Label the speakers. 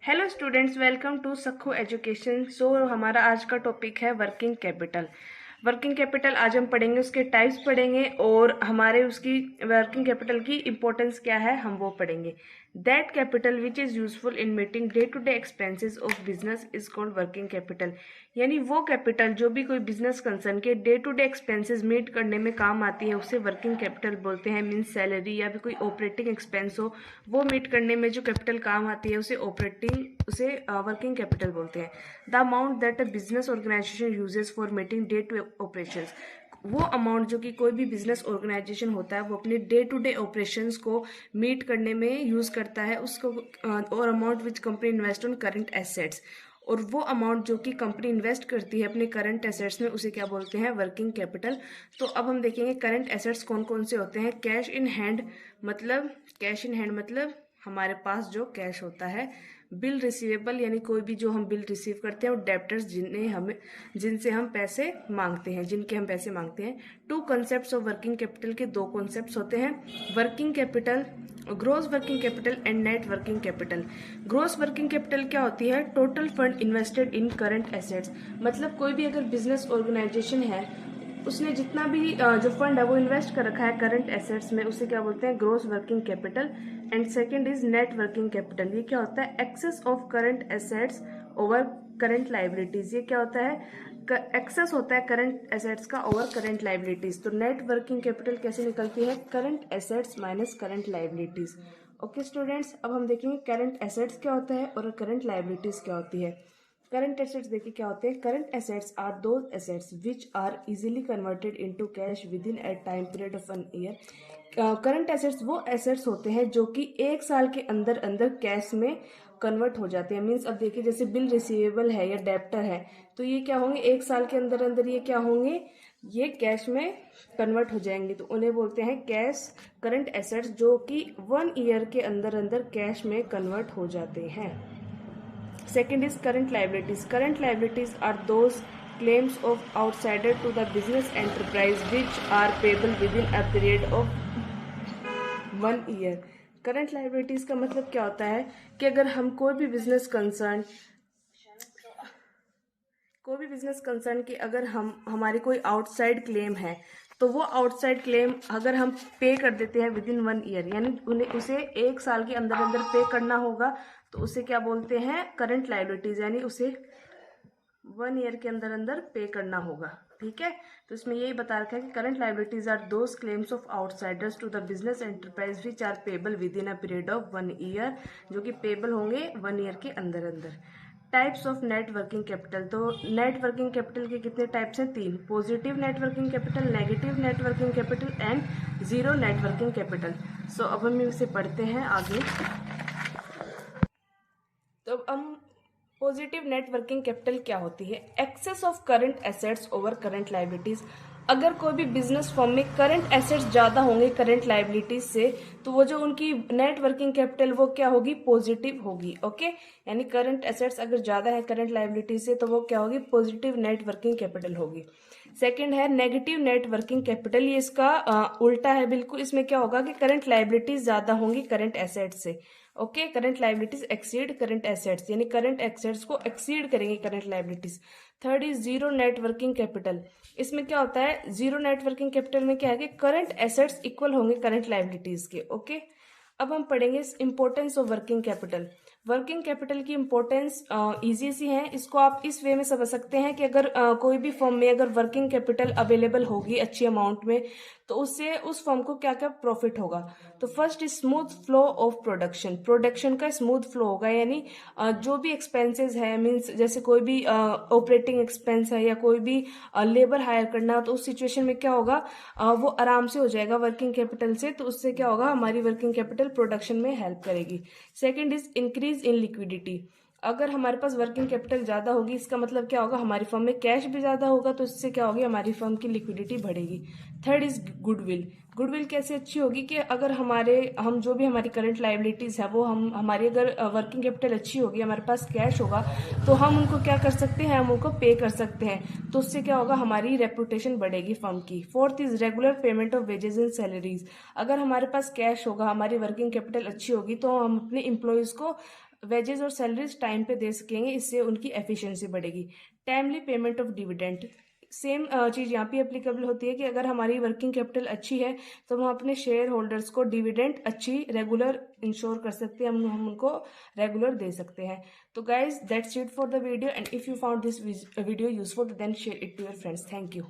Speaker 1: Hello students, welcome to सखो education. So हमारा आज का टॉपिक है वर्किंग कैपिटल। वर्किंग कैपिटल आज हम पढ़ेंगे, उसके टाइप्स पढ़ेंगे और हमारे उसकी वर्किंग कैपिटल की इम्पोर्टेंस क्या है हम वो पढ़ेंगे। That capital which is useful in meeting day to day expenses of business is called working capital. यानी वो कैपिटल जो भी कोई बिजनेस कंसर्न के day to day expenses meet करने में काम आती है उसे वर्किंग कैपिटल बोलते हैं। मीन्स सैलरी या भी कोई ऑपरेटिंग एक्सपेंस हो वो मीट करने में जो कैपिटल काम आती है उसे वर्किंग कैपिटल बोलते हैं। The amount that a business organisation uses for meeting day to operations, वो अमाउंट जो कि कोई भी बिजनेस ऑर्गेनाइजेशन होता है वो अपने डे टू डे ऑपरेशंस को मीट करने में यूज करता है उसको, और amount which company invest on current assets, और वो अमाउंट जो कि कंपनी इन्वेस्ट करती है अपने करंट एसेट्स में उसे क्या बोलते हैं, वर्किंग कैपिटल। तो अब हम देखेंगे करंट एसेट्स कौन कौन से होते हैं। कैश इन हैंड मतलब हमारे पास जो कैश होता है। बिल रिसीवेबल यानी कोई भी जो हम बिल रिसीव करते हैं, और डेप्टर्स जिनसे हम पैसे मांगते हैं, जिनके हम पैसे मांगते हैं। Two concepts of working capital के दो कॉन्सेप्ट्स होते हैं, working capital, gross working capital and net working capital. Gross working capital क्या होती है, total fund invested in current assets. मतलब कोई भी अगर बिजनेस ऑर्गेनाइजेशन है उसने जितना भी जो फंड है वो इन्वेस्ट कर रखा है करंट एसेट्स में, उसे क्या बोलते हैं, gross working capital. And second is net working capital. ये क्या होता है, excess of current assets over current liabilities. ये क्या होता है, एक्सेस होता है करंट एसेट्स का ओवर करंट लाइबिलिटीज। तो नेट वर्किंग कैपिटल कैसे निकलती है, current assets minus current liabilities. Okay students, अब हम देखेंगे करंट एसेट्स क्या होता है और करंट लाइबिलिटीज क्या होती है। करंट एसेट्स देखिए क्या होते हैं। Current assets are those assets which are easily converted into cash within a time period of 1 year. Current assets वो एसेट्स होते हैं जो कि एक साल के अंदर अंदर कैश में कन्वर्ट हो जाते हैं। मीन्स अब देखिए जैसे बिल रिसीवेबल है या डेप्टर है तो ये क्या होंगे, एक साल के अंदर अंदर ये क्या होंगे, ये कैश में कन्वर्ट हो जाएंगे। तो उन्हें बोलते हैं कैश करंट एसेट्स, जो कि 1 ईयर के अंदर अंदर कैश में कन्वर्ट हो जाते हैं। Second is current liabilities. Current liabilities are those claims of outsider to the business enterprise which are payable within a period of 1 year. Current liabilities का मतलब क्या होता है कि अगर हम कोई भी बिजनेस कंसर्न की अगर हमारी कोई आउटसाइड क्लेम है तो वो आउटसाइड क्लेम अगर हम पे कर देते हैं विद इन 1 ईयर, यानी उसे एक साल के अंदर अंदर पे करना होगा, तो उसे क्या बोलते हैं, करंट लाइबिलिटीज। यानी उसे 1 ईयर के अंदर अंदर पे करना होगा। ठीक है, तो इसमें यही बता रखा है कि current liabilities are those claims of outsiders to the business enterprise which are payable within a period of 1 year, जो कि पेबल होंगे 1 ईयर के अंदर अंदर। Types of net working capital. तो नेट वर्किंग कैपिटल के कितने टाइप्स हैं, 3। Positive net working capital, negative net working capital and zero net working capital. So अब हम इसे पढ़ते हैं आगे। तो अब हम पॉजिटिव नेट वर्किंग कैपिटल क्या होती है, excess of current assets over current liabilities. अगर कोई भी बिजनेस फर्म में करंट एसेट्स ज्यादा होंगे करंट लाइबिलिटीज से, तो वो जो उनकी नेट वर्किंग कैपिटल वो क्या होगी, पॉजिटिव होगी। ओके, यानी करंट एसेट्स अगर ज्यादा है करंट लाइबिलिटीज से तो वो क्या होगी, पॉजिटिव नेट वर्किंग कैपिटल होगी। सेकंड है नेगेटिव नेट वर्किंग कैपिटल। ये इसका उल्टा है बिल्कुल। इसमें क्या होगा कि करंट लाइबिलिटीज ज्यादा होंगी करंट एसेट्स से। Okay, current liabilities exceed current assets, यानी करंट एसेट्स को एक्सीड करेंगे current liabilities. Third is zero net working capital. इसमें क्या होता है, जीरो नेट वर्किंग कैपिटल में क्या है कि करंट एसेट्स इक्वल होंगे करंट लाइबिलिटीज के। ओके, अब हम पढ़ेंगे importance of working capital. Working capital की इंपॉर्टेंस इजी सी है। इसको आप इस वे में समझ सकते हैं कि अगर कोई भी फर्म में अगर वर्किंग कैपिटल अवेलेबल होगी अच्छी अमाउंट में तो उससे उस फर्म को क्या क्या प्रॉफिट होगा। तो first is smooth flow of production का स्मूथ फ्लो होगा। यानी जो भी एक्सपेंसेस है, मीन्स जैसे कोई भी ऑपरेटिंग एक्सपेंस है या कोई भी लेबर हायर करना, तो उस सिचुएशन में क्या होगा, वो आराम से हो जाएगा वर्किंग कैपिटल से। तो उससे क्या होगा, हमारी वर्किंग कैपिटल प्रोडक्शन में हेल्प करेगी। Second is increase in liquidity. अगर हमारे पास वर्किंग कैपिटल ज्यादा होगी इसका मतलब क्या होगा, हमारी फर्म में कैश भी ज्यादा होगा, तो इससे क्या होगी, हमारी फर्म की लिक्विडिटी बढ़ेगी। Third is goodwill. गुडविल कैसे अच्छी होगी कि अगर हम जो भी हमारी करंट लाइबिलिटीज है वो हमारी अगर वर्किंग कैपिटल अच्छी होगी, हमारे पास कैश होगा, तो हम उनको क्या कर सकते हैं, हम उनको पे कर सकते हैं। तो उससे क्या होगा, हमारी रेपुटेशन बढ़ेगी फर्म की। Fourth is regular payment of wages and salaries. अगर हमारे पास कैश होगा, हमारी वर्किंग कैपिटल अच्छी होगी, तो हम अपने एम्प्लॉयज को वेजेस और सैलरीज टाइम पे दे सकेंगे, इससे उनकी एफिशिएंसी बढ़ेगी। Timely payment of dividend, same चीज़ यहाँ पे एप्लीकेबल होती है कि अगर हमारी वर्किंग कैपिटल अच्छी है तो हम अपने शेयर होल्डर्स को डिविडेंड अच्छी रेगुलर इंश्योर कर सकते हैं, हम उनको रेगुलर दे सकते हैं। तो guys that's it for the video, and if you found this video useful then share it to your friends. Thank you.